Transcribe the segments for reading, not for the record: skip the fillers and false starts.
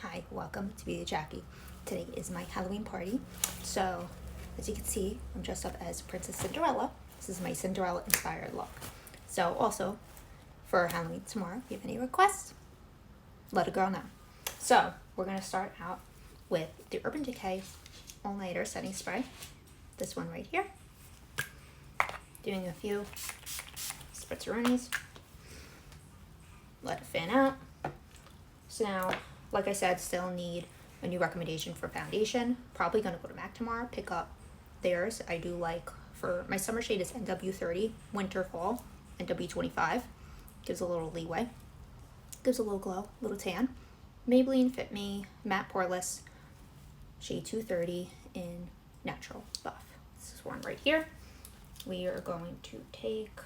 Hi, welcome to Be the Jackie. Today is my Halloween party. So, as you can see, I'm dressed up as Princess Cinderella. This is my Cinderella Inspired look. So, also, for Halloween tomorrow, if you have any requests, let a girl know. So, we're going to start out with the Urban Decay All-Nighter Setting Spray. This one right here. Doing a few spritzeroonies. Let it fan out. So now, like I said, still need a new recommendation for foundation. Probably going to go to MAC tomorrow, pick up theirs. I do like, for my summer shade is NW30, winter, fall, NW25. Gives a little leeway. Gives a little glow, a little tan. Maybelline Fit Me Matte Poreless shade 230 in Natural Buff. This is one right here. We are going to take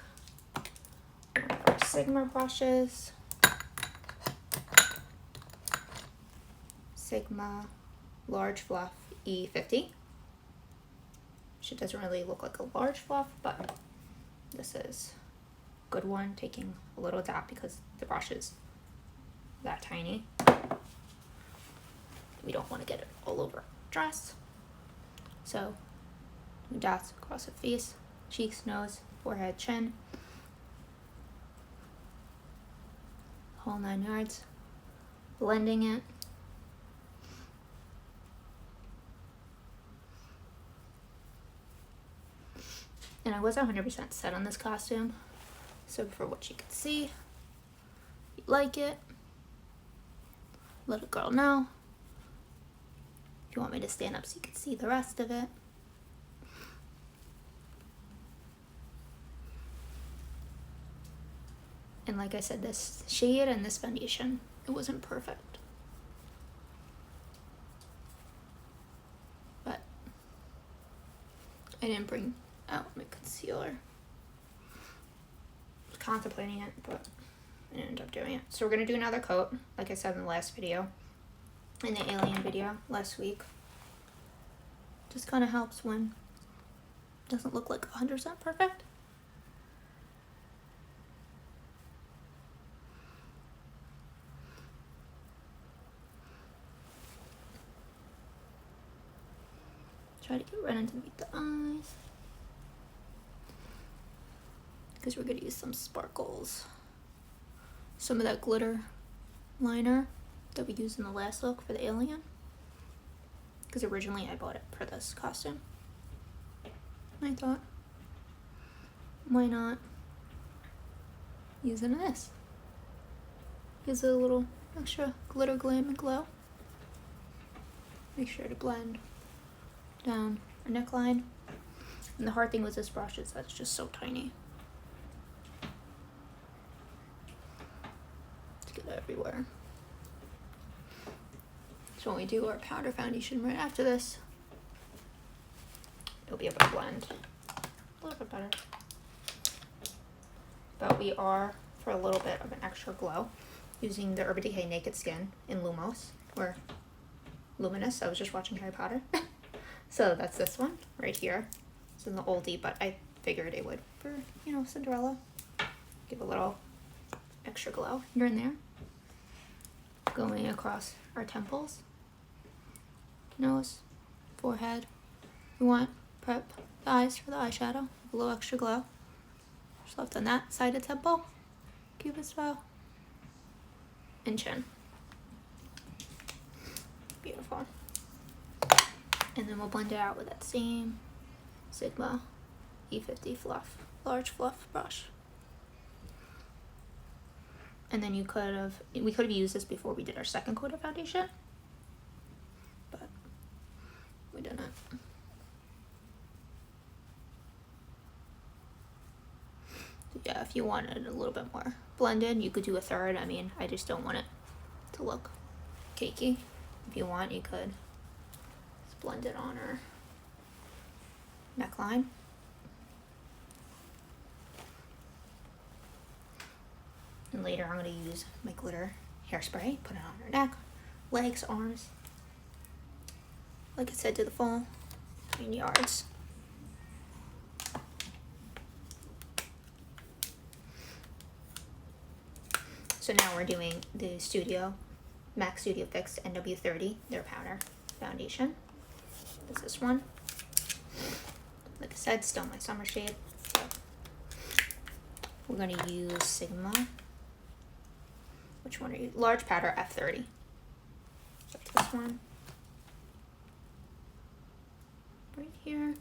one of our Sigma brushes. Sigma Large Fluff E50. She doesn't really look like a large fluff, but this is a good one. Taking a little dot because the brush is that tiny. We don't want to get it all over our dress. So, dots across the face, cheeks, nose, forehead, chin. Whole 9 yards. Blending it. And I wasn't 100% set on this costume. So for what you can see, if you like it, let a girl know. If you want me to stand up so you can see the rest of it. And like I said, this shade and this foundation, it wasn't perfect. But I didn't bring out my concealer. I was contemplating it, but I ended up doing it. So we're going to do another coat, like I said in the last video, in the alien video last week. Just kind of helps when it doesn't look like 100% perfect. Try to get right underneath the eyes. Because we're going to use some sparkles. Some of that glitter liner that we used in the last look for the alien. Because originally I bought it for this costume. I thought, why not use it in this? Gives it a little extra glitter, glam, and glow. Make sure to blend down our neckline. And the hard thing with this brush is that's just so tiny. Let's get it everywhere. So when we do our powder foundation right after this, it'll be able to blend a little bit better. But we are, for a little bit of an extra glow, using the Urban Decay Naked Skin in Lumos, or Luminous. I was just watching Harry Potter. So that's this one right here. It's in the oldie, but I figured it would for, Cinderella. Give a little extra glow here and there. Going across our temples, nose, forehead. We want prep the eyes for the eyeshadow. A little extra glow. Just left on that side of temple. Cupid's bow. And chin. Beautiful. And then we'll blend it out with that same Sigma E50 fluff, large fluff brush. And then we could have used this before we did our second coat of foundation, but we didn't. So yeah, if you wanted a little bit more blended, you could do a third. I mean, I just don't want it to look cakey. If you want, you could blend it on our neckline. And later I'm going to use my glitter hairspray, put it on her neck, legs, arms. Like I said, to the full 9 yards. So now we're doing the studio MAC Studio Fix NW30, their powder foundation. This is this one. Like I said, still my summer shade. So we're going to use Sigma. Which one are you? Large powder F30. That's this one. Right here.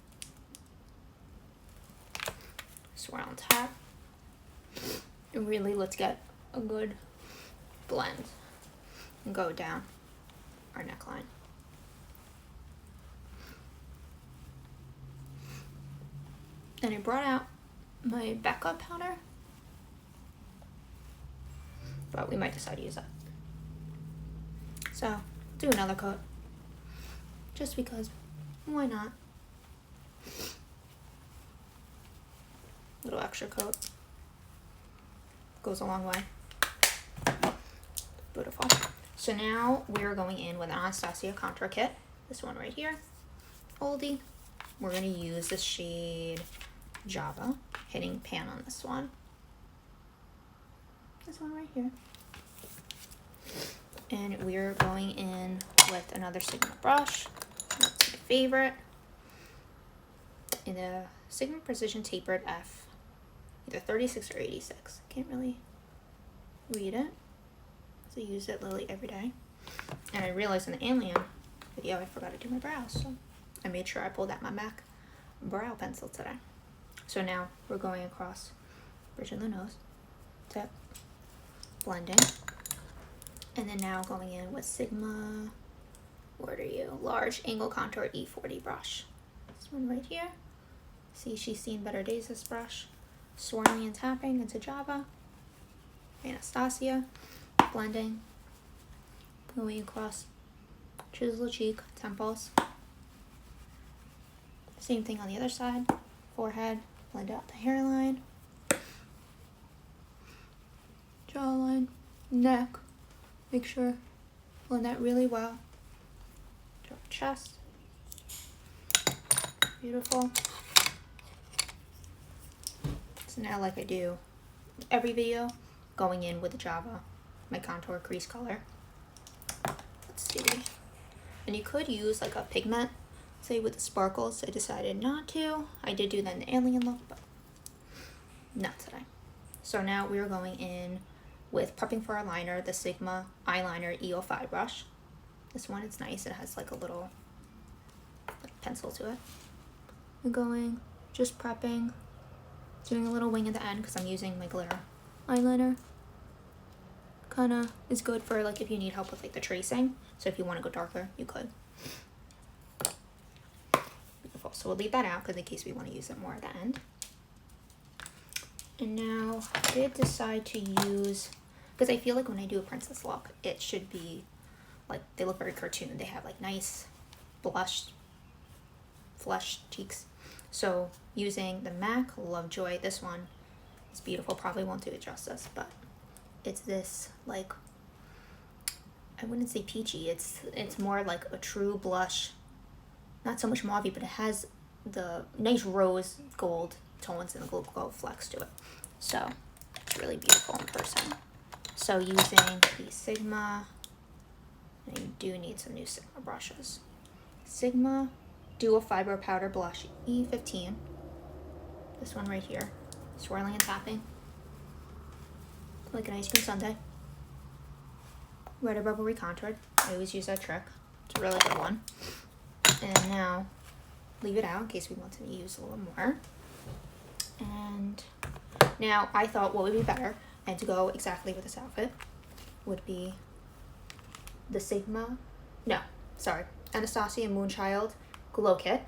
Swirl on top. And really, let's get a good blend and go down our neckline. And I brought out my backup powder, but we might decide to use that. So, do another coat, just because, why not? Little extra coat goes a long way. Beautiful. So now we're going in with an Anastasia contour kit. This one right here, oldie. We're going to use the shade Java, hitting pan on this one. This one right here. And we're going in with another Sigma brush. That's my favorite. In the Sigma Precision Tapered F, either 36 or 86. Can't really read it. So I use it literally every day. And I realized in the Alien video I forgot to do my brows, so I made sure I pulled out my MAC brow pencil today. So now we're going across bridge of the nose, tip, blending, and then now going in with Sigma, what are you? Large Angle Contour E40 brush. This one right here. See, she's seen better days, this brush. Swirling and tapping into Java, Anastasia, blending, going across chisel cheek, temples. Same thing on the other side, forehead, blend out the hairline, jawline, neck. Make sure blend that really well. Drop chest. Beautiful. So now, like I do every video, going in with the Java, my contour crease color. Let's see. And you could use like a pigment, say with the sparkles. I decided not to. I did do that in the Alien look, but not today. So now we're going in with prepping for our liner, the Sigma eyeliner E05 brush. This one, it's nice. It has like a little pencil to it. We're going, just prepping, doing a little wing at the end because I'm using my glitter eyeliner. Kind of is good for like if you need help with like the tracing. So if you want to go darker, you could. Beautiful. So we'll leave that out because in case we want to use it more at the end. And now I did decide to use, because I feel like when I do a princess look, it should be like, they look very cartoon. They have like nice blush, flush cheeks. So using the MAC Lovejoy, this one is beautiful. Probably won't do it justice, but it's this like, I wouldn't say peachy. It's more like a true blush. Not so much mauve, but it has the nice rose gold tones and the gold flecks to it. So it's really beautiful in person. So using the Sigma, and you do need some new Sigma brushes. Sigma Dual Fiber Powder Blush E15. This one right here. Swirling and tapping. Like an ice cream sundae. Red Rubber Recontoured. I always use that trick. It's a really good one. And now leave it out in case we want to use a little more. And now I thought what would be better, and to go exactly with this outfit, would be the Sigma, no, sorry, Anastasia Moonchild Glow Kit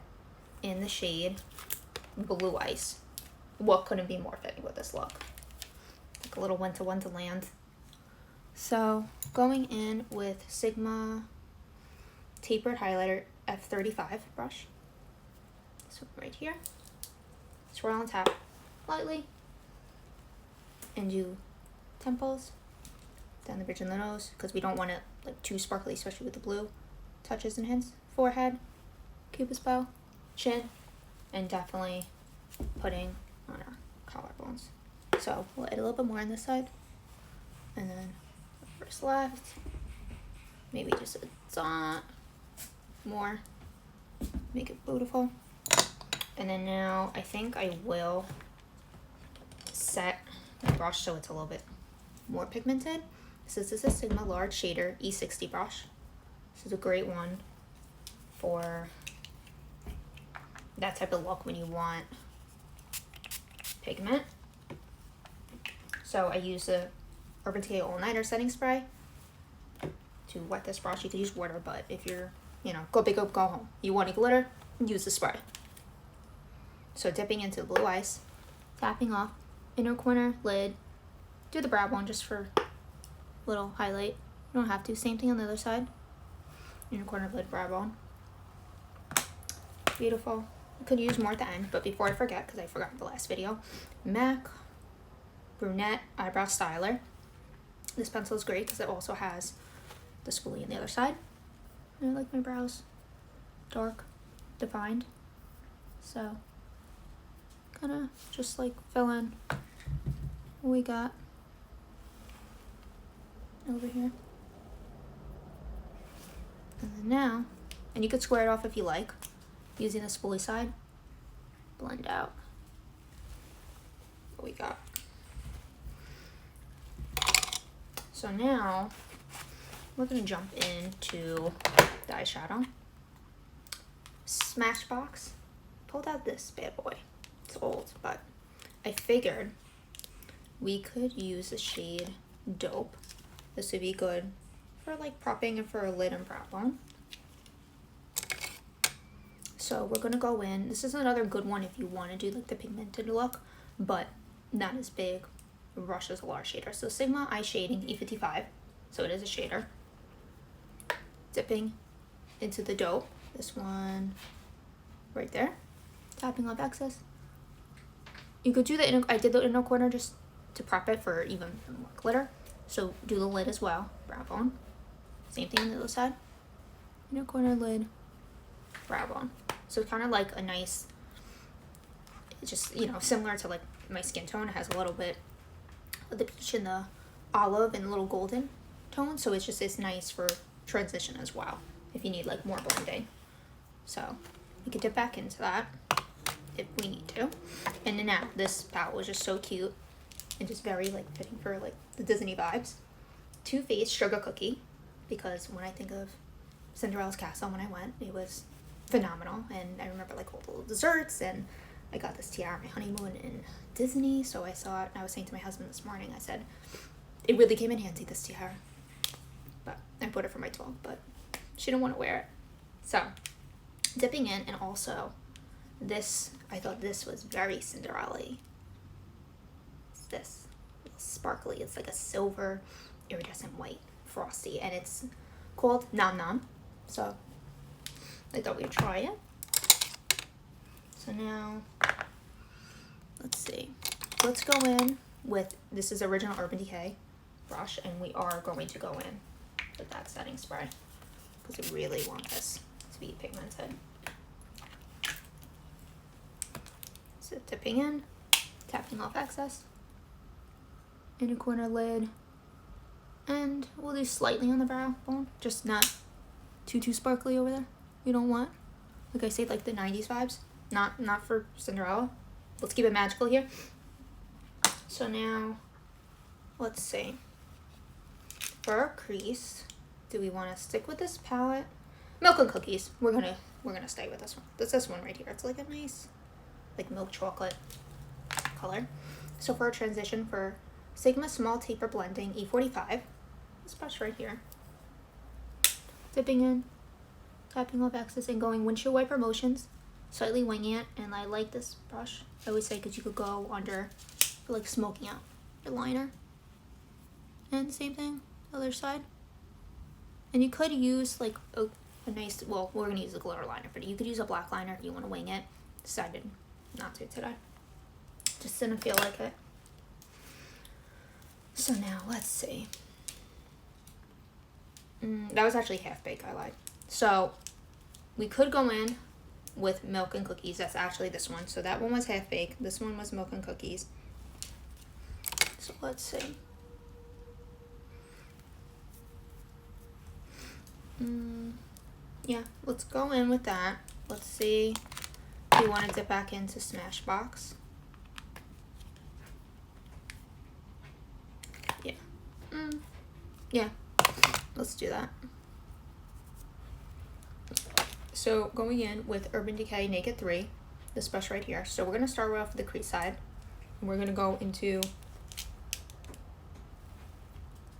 in the shade Blue Ice. What couldn't be more fitting with this look? Like a little winter wonderland. So going in with Sigma Tapered Highlighter F35 brush. This one right here. Swirl and tap lightly. And do temples, down the bridge of the nose, because we don't want it like too sparkly, especially with the blue touches and hints. Forehead, cupid's bow, chin, and definitely putting on our collarbones. So we'll add a little bit more on this side, and then first left, maybe just a dot more, make it beautiful. And then now I think I will set my brush so it's a little bit more pigmented. This is a Sigma Large Shader E60 brush. This is a great one for that type of look when you want pigment. So I use the Urban Decay All Nighter setting spray to wet this brush. You can use water, but if you're, you know, go big or go home, you want a glitter, use the spray. So dipping into blue ice, tapping off inner corner, lid, do the brow bone just for a little highlight. You don't have to. Same thing on the other side. Inner corner, lid, brow bone. Beautiful. You could use more at the end, but before I forget, because I forgot the last video, MAC Brunette Eyebrow Styler. This pencil is great because it also has the spoolie on the other side. And I like my brows dark, defined. So, kind of just like fill in what we got over here. And then now, and you could square it off if you like, using the spoolie side, blend out what we got. So now, we're gonna jump into the eyeshadow. Smashbox pulled out this bad boy. It's old, but I figured we could use the shade Dope. This would be good for like propping and for a lid and brow bone. So we're gonna go in. This is another good one if you want to do like the pigmented look, but not as big. The brush is a large shader. So Sigma Eye Shading E55. So it is a shader. Dipping into the Dope. This one right there. Tapping off excess. You could do the inner, I did the inner corner just to prep it for even more glitter. So do the lid as well, brow bone. Same thing on the other side. Inner corner, lid, brow bone. So kind of like a nice, it's just, you know, similar to like my skin tone. It has a little bit of the peach and the olive and a little golden tone. So it's just, it's nice for transition as well if you need like more blending. So you could dip back into that if we need to. And then now this palette was just so cute and just very like fitting for like the Disney vibes. Too Faced Sugar Cookie, because when I think of Cinderella's castle when I went, it was phenomenal. And I remember like all the little desserts, and I got this tiara on my honeymoon in Disney. So I saw it and I was saying to my husband this morning, I said, it really came in handy, this tiara. But I bought it for my 12, but she didn't want to wear it. So dipping in, and also this, I thought this was very Cinderella-y. It's this little sparkly, it's like a silver iridescent white frosty, and it's called Nom Nom. So I thought we'd try it. So now, let's see. Let's go in with, this is original Urban Decay brush, and we are going to go in with that setting spray because we really want this to be pigmented. So dipping in, tapping off excess, inner corner, lid, and we'll do slightly on the brow bone, just not too sparkly over there. You don't want, like I say, like the 90s vibes, not for Cinderella. Let's keep it magical here. So now, let's see. For our crease, do we want to stick with this palette? Milk and Cookies. We're gonna stay with this one. This one right here. It's like a nice, like milk chocolate color. So for our transition for Sigma Small Taper Blending E45, this brush right here. Dipping in, tapping off excess, and going windshield wiper motions, slightly winging it. And I like this brush, I always say, because you could go under for like smoking out your liner. And same thing, other side. And you could use like a nice, well, we're gonna use a glitter liner, but you could use a black liner if you want to wing it. Decided not to today. Just didn't feel like it. So now let's see. That was actually half baked, I lied. So we could go in with Milk and Cookies. That's actually this one. So that one was half baked. This one was Milk and Cookies. So let's see. Yeah, let's go in with that. Let's see if we want to dip back into Smashbox. Yeah. Yeah, let's do that. So going in with Urban Decay Naked 3, this brush right here. So we're going to start off with the crease side. And we're going to go into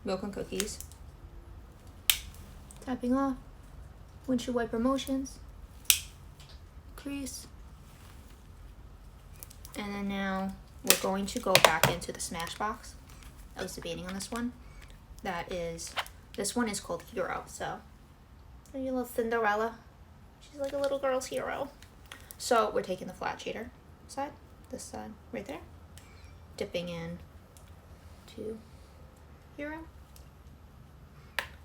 Milk and Cookies. Tapping off. Windshield wiper motions. Crease. And then now we're going to go back into the Smashbox. I was debating on this one. This one is called Hero. So, are you a little Cinderella? She's like a little girl's hero. So we're taking the flat shader side, this side right there, dipping in to Hero,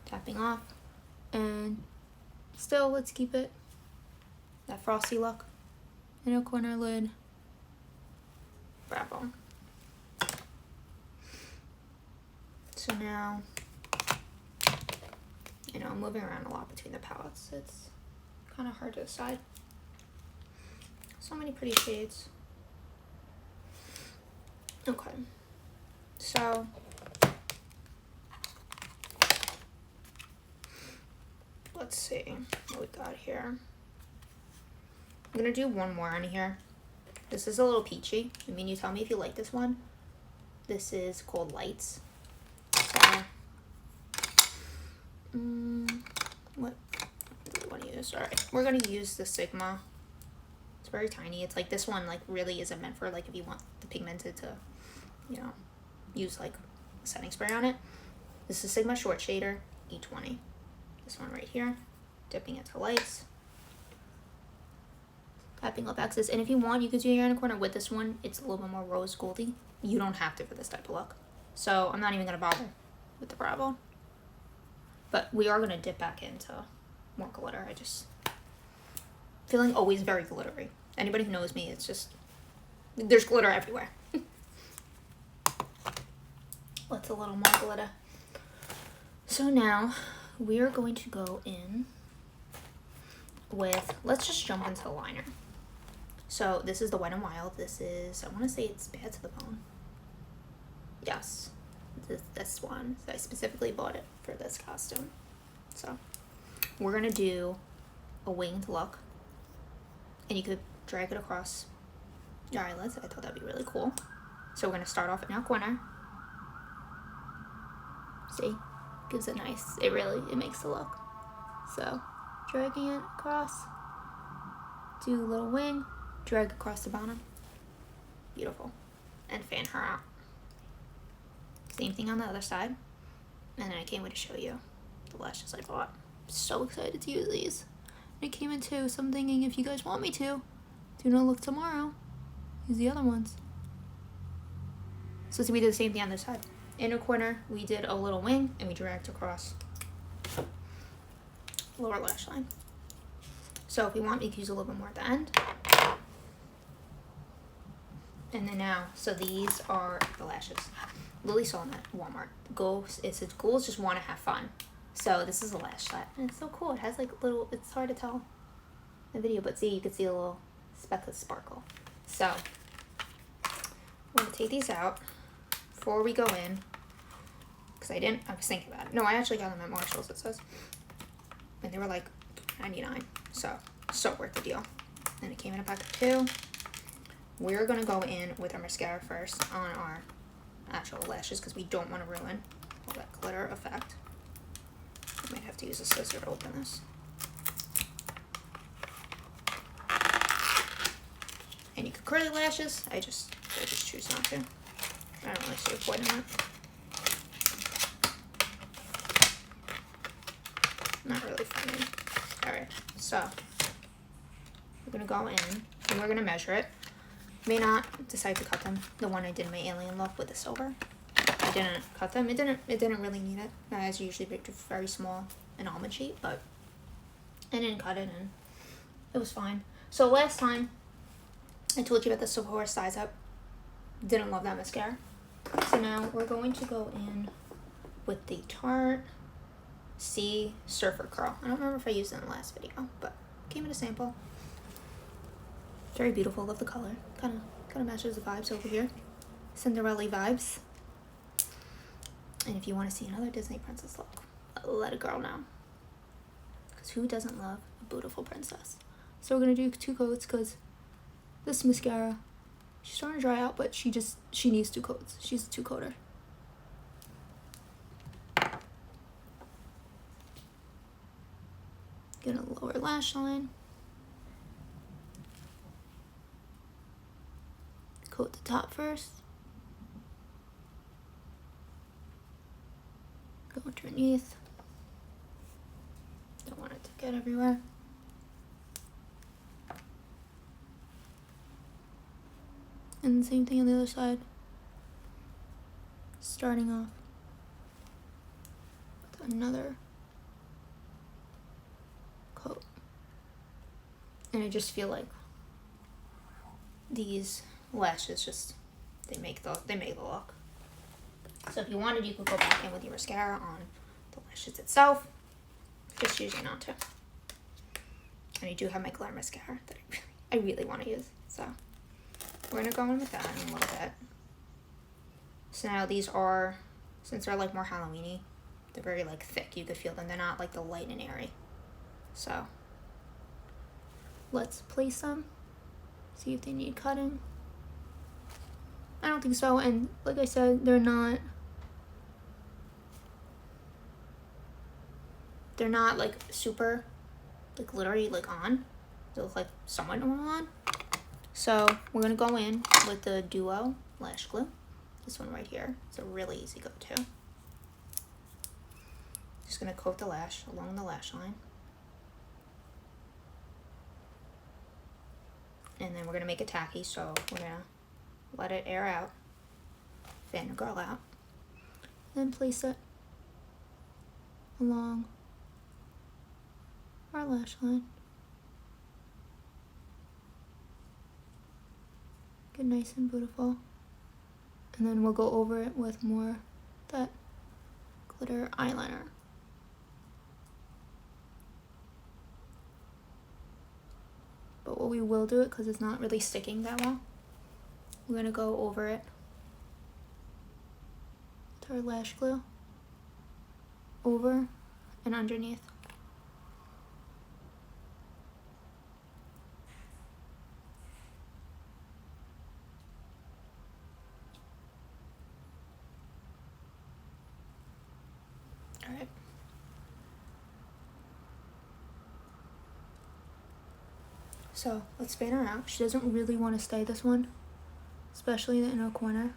tapping off, and still let's keep it that frosty look. Inner corner lid, Bravo. So now, I'm moving around a lot between the palettes. It's kind of hard to decide. So many pretty shades. Okay, so let's see what we got here. I'm gonna do one more on here. This is a little peachy. I mean, you tell me if you like this one. This is called Lights. So, what do we want to use? All right, we're gonna use the Sigma. It's very tiny. It's like this one, like really isn't meant for like if you want the pigmented to, use like a setting spray on it. This is Sigma Short Shader E20. This one right here, dipping it to Lights. Tapping up X's, and if you want, you could do your inner corner with this one. It's a little bit more rose goldy. You don't have to for this type of look. So I'm not even gonna bother with the Bravo. But we are gonna dip back into more glitter. I just feeling always very glittery. Anybody who knows me, it's just there's glitter everywhere. What's a little more glitter? So now we are going to go in with, let's just jump into the liner. So this is the Wet n Wild. This is, I want to say it's Bad to the Bone. Yes, this one. I specifically bought it for this costume. So we're going to do a winged look. And you could drag it across your eyelids. I thought that'd be really cool. So we're going to start off in our corner. See? Gives it nice, it makes the look. So dragging it across, do a little wing, drag across the bottom. Beautiful. And fan her out. Same thing on the other side. And then I can't wait to show you the lashes I bought. So excited to use these. And it came in two, so I'm thinking if you guys want me to, do not look tomorrow. Use the other ones. So we did the same thing on this side. Inner corner, we did a little wing and we dragged across lower lash line. So if you want, you can use a little bit more at the end. And then now, so these are the lashes. Lily saw them at Walmart. It says ghouls just want to have fun. So this is a lash set. And it's so cool. It has like little, it's hard to tell in the video, but see, you can see a little speck of sparkle. So I'm going to take these out before we go in. Because I was thinking about it. No, I actually got them at Marshall's, it says. And they were like $99. So worth the deal. And it came in a pack of 2. We're going to go in with our mascara first on our actual lashes because we don't want to ruin all that glitter effect. I might have to use a scissor to open this. And you could curly lashes. I just choose not to. I don't really see a point in it. Not really for me. Alright, so we're going to go in and we're going to measure it. May not decide to cut them. The one I did my alien look with the silver. I didn't cut them. It didn't really need it. I was usually very small an almond sheet, but I didn't cut it and it was fine. So last time I told you about the Sephora Size Up. Didn't love that mascara. So now we're going to go in with the Tarte Sea Surfer Curl. I don't remember if I used it in the last video, but came in a sample. Very beautiful. Love the color. Kind of matches the vibes over here. Cinderella vibes. And if you want to see another Disney princess look, let a girl know. Because who doesn't love a beautiful princess? So we're going to do 2 coats because this mascara, she's starting to dry out, but she needs 2 coats. She's a 2-coater. Get a lower lash line. Coat the top first. Go underneath. Don't want it to get everywhere. And the same thing on the other side. Starting off with another coat. And I just feel like these lashes just they make the look. So if you wanted, you could go back in with your mascara on the lashes itself. Just choosing not to. And I do have my glitter mascara that I really want to use. So we're gonna go in with that in a little bit. So now these are, since they're like more Halloween-y, they're very like thick. You could feel them. They're not like the light and airy. So let's place them. See if they need cutting. I don't think so, and like I said, they're not like super like glittery like on. They look like somewhat normal on. So we're gonna go in with the Duo lash glue. This one right here. It's a really easy go-to. Just gonna coat the lash along the lash line. And then we're gonna make it tacky, so we're gonna let it air out, fan the girl out, then place it along our lash line. Get nice and beautiful. And then we'll go over it with more that glitter eyeliner. But what we will do it, because it's not really sticking that well, we're going to go over it with our lash glue, over and underneath. Alright. So let's fan her out. She doesn't really want to stay this one, especially in the inner corner.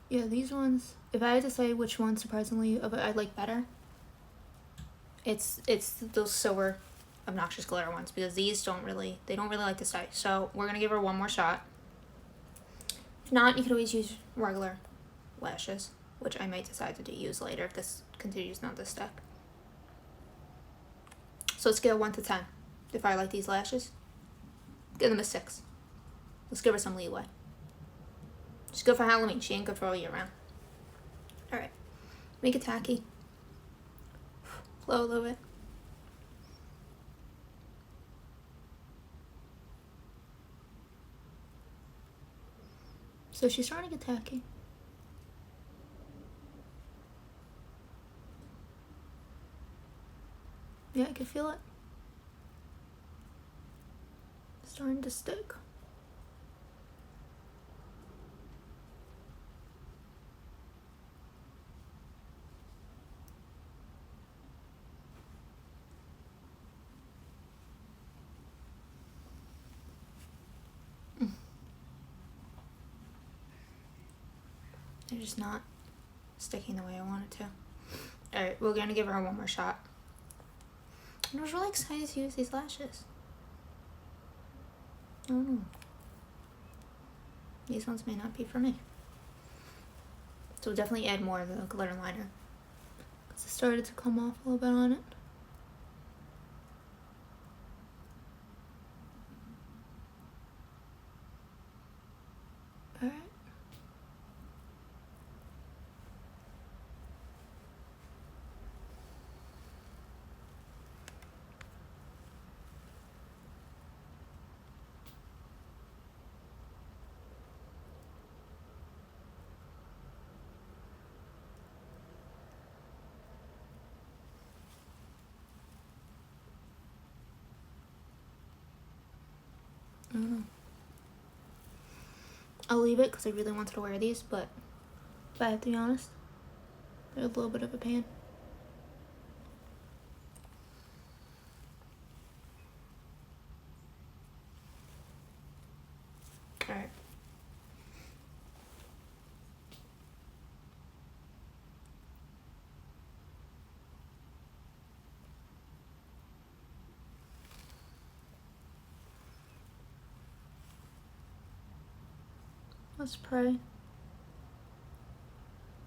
Yeah, these ones, if I had to say which one surprisingly I like better, it's those silver obnoxious glitter ones, because these don't really like to stay. So we're gonna give her one more shot. If not, you could always use regular lashes, which I might decide to use later if this continues not to stick. So scale 1 to 10. If I like these lashes, give them a 6. Let's give her some leeway. She's good for Halloween. She ain't good for all year round. Alright. Make it tacky. Flow a little bit. So she's starting to get tacky. Yeah, I can feel it. It's starting to stick. They're just not sticking the way I want it to. Alright, we're gonna give her one more shot. And I was really excited to use these lashes. I don't know. These ones may not be for me. So we'll definitely add more of the glitter liner, because it started to come off a little bit on it. Alright. I'll leave it because I really wanted to wear these, but if I have to be honest, they're a little bit of a pain. Alright. Let's pray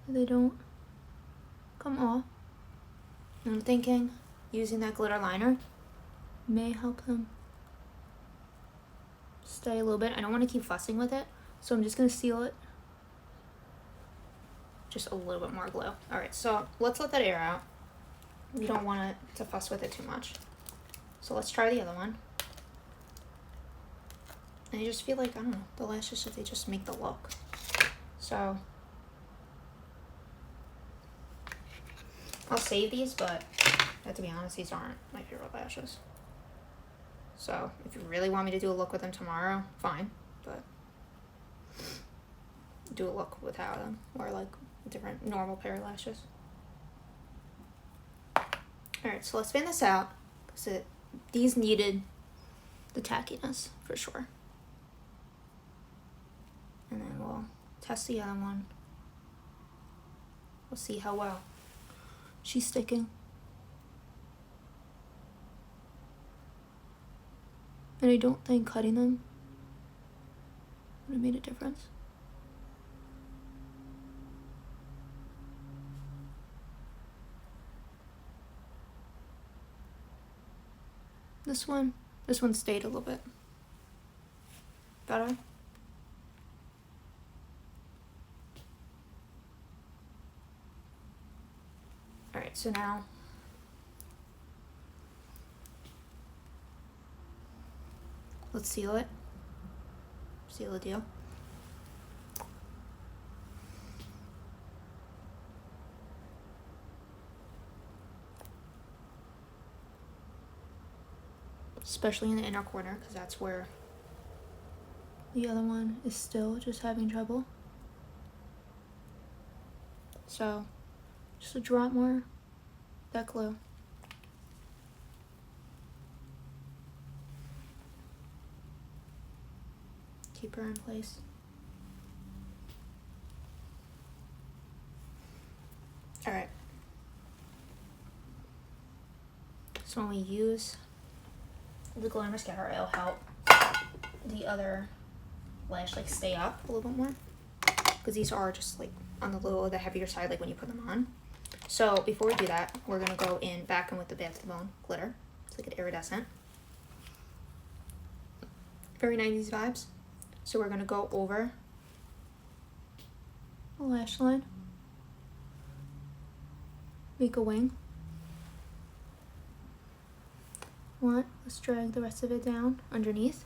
that they don't come off. And I'm thinking using that glitter liner may help them stay a little bit. I don't want to keep fussing with it, so I'm just going to seal it. Just a little bit more glue. Alright, so let's let that air out. We don't want it to fuss with it too much. So let's try the other one. And I just feel like, I don't know, the lashes, they just make the look. So I'll save these, but I have to be honest, these aren't my favorite lashes. So if you really want me to do a look with them tomorrow, fine, but do a look without them, or like a different normal pair of lashes. Alright, so let's fan this out, because these needed the tackiness for sure. And then we'll test the other one. We'll see how well she's sticking. And I don't think cutting them would have made a difference. This one stayed a little bit better. Alright, so now let's seal it. Seal the deal. Especially in the inner corner, because that's where the other one is still just having trouble. So just a drop more of that glue. Keep her in place. Alright. So when we use the glitter mascara, it'll help the other lash like stay up a little bit more, because these are just like on the heavier side, like when you put them on. So before we do that, we're gonna go back in with the Bath to the Bone glitter. It's like an iridescent, very 90s vibes. So we're gonna go over the lash line, make a wing. Let's drag the rest of it down underneath.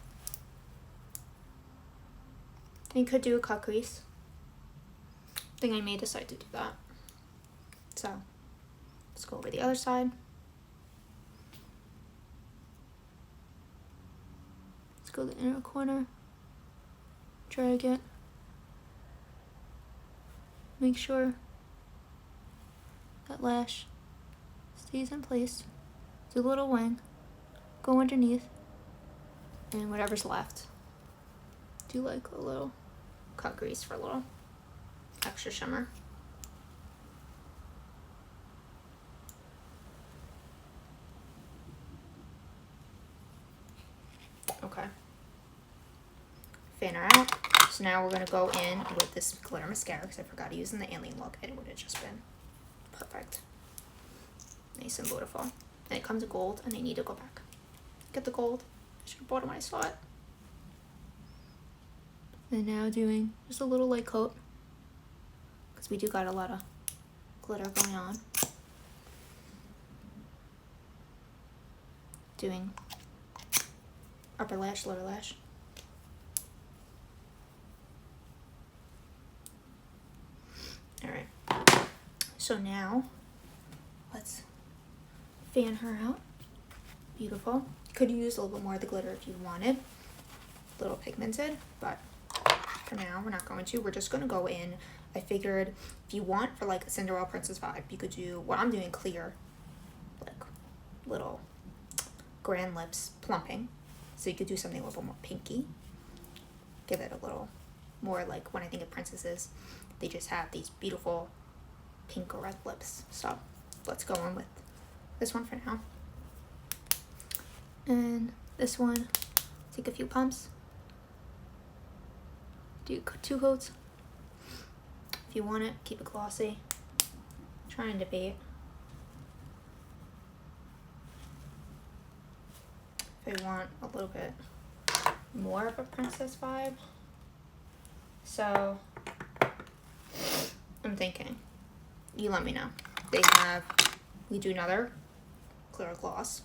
And you could do a cut crease. I think I may decide to do that. So let's go over the other side. Let's go to the inner corner. Drag it. Make sure that lash stays in place. Do a little wing. Go underneath. And whatever's left, do like a little cut grease for a little extra shimmer. Okay. Fan her out. So now we're going to go in with this glitter mascara, because I forgot to use in the alien look, and it would have just been perfect. Nice and beautiful. And it comes in gold, and I need to go back. Get the gold. I should have bought it when I saw it. And now doing just a little light coat, because we do got a lot of glitter going on. Doing upper lash, lower lash. Alright, so now let's fan her out. Beautiful. Could use a little bit more of the glitter if you wanted. A little pigmented, but for now. We're not going to. We're just going to go in. I figured if you want for like a Cinderella Princess vibe, you could do what I'm doing, clear, like little grand lips plumping. So you could do something a little more pinky. Give it a little more like when I think of princesses, they just have these beautiful pink or red lips. So let's go on with this one for now. And this one, take a few pumps. Do 2 coats. If you want it, keep it glossy. Try and debate. If I want a little bit more of a princess vibe. So I'm thinking, you let me know. We do another clear gloss.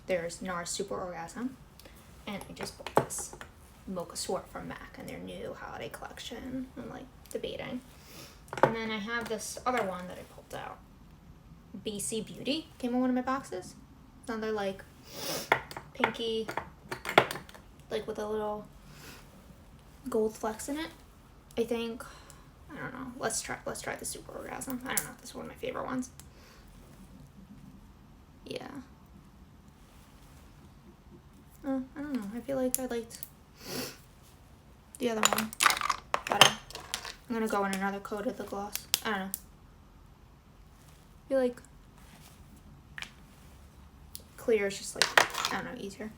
There's NARS Super Orgasm. And I just bought this Mocha Sword from MAC and their new holiday collection. I'm like debating. And then I have this other one that I pulled out. BC Beauty came in one of my boxes. Another like pinky, like with a little gold flecks in it. I think, I don't know. Let's try the Super Orgasm. I don't know. This is one of my favorite ones. Yeah. I don't know. I feel like I liked the other one better. I'm gonna go in another coat of the gloss. I don't know. I feel like clear is just like, I don't know, easier.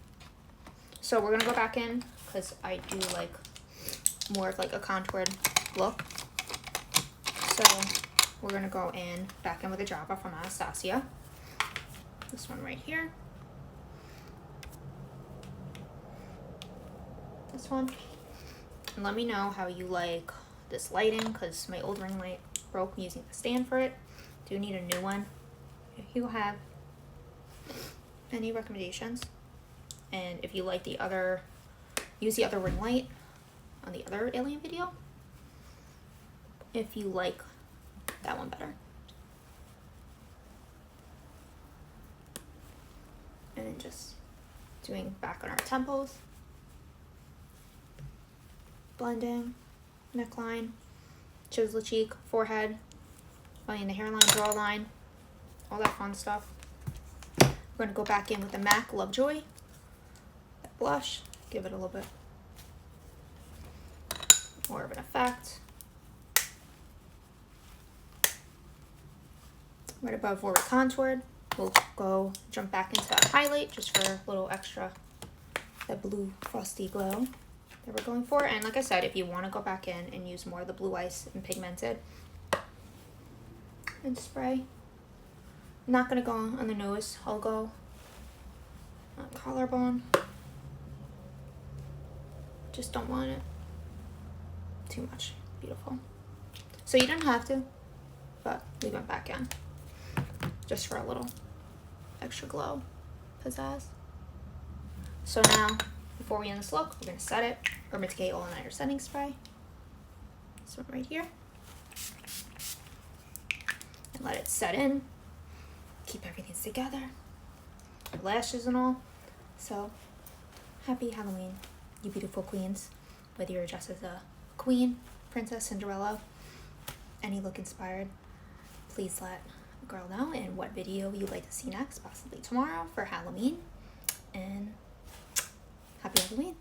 So we're gonna go back in because I do like more of like a contoured look. So we're gonna go back in with a dropper from Anastasia. This one right here. This one. And let me know how you like this lighting because my old ring light broke using the stand for it. Do need a new one. If you have any recommendations, and if you like use the other ring light on the other alien video if you like that one better. And then just doing back on our temples, blending, neckline, chisel cheek, forehead, lining the hairline, jawline, all that fun stuff. We're going to go back in with the MAC Lovejoy blush, give it a little bit more of an effect. Right above where we contoured, we'll go jump back into a highlight just for a little extra, that blue frosty glow that we're going for. And like I said, if you want to go back in and use more of the blue ice and pigmented and spray, I'm not going to go on the nose, I'll go on collarbone. Just don't want it too much. Beautiful. So you don't have to, but we went back in just for a little extra glow, pizzazz. So now, before we end this look, we're gonna set it. Urban Decay All Nighter Setting Spray. This one right here. And let it set in. Keep everything together. Lashes and all. So, happy Halloween, you beautiful queens. Whether you're dressed as a queen, princess, Cinderella, any look inspired, please let a girl know and what video you'd like to see next, possibly tomorrow for Halloween. And happy Halloween.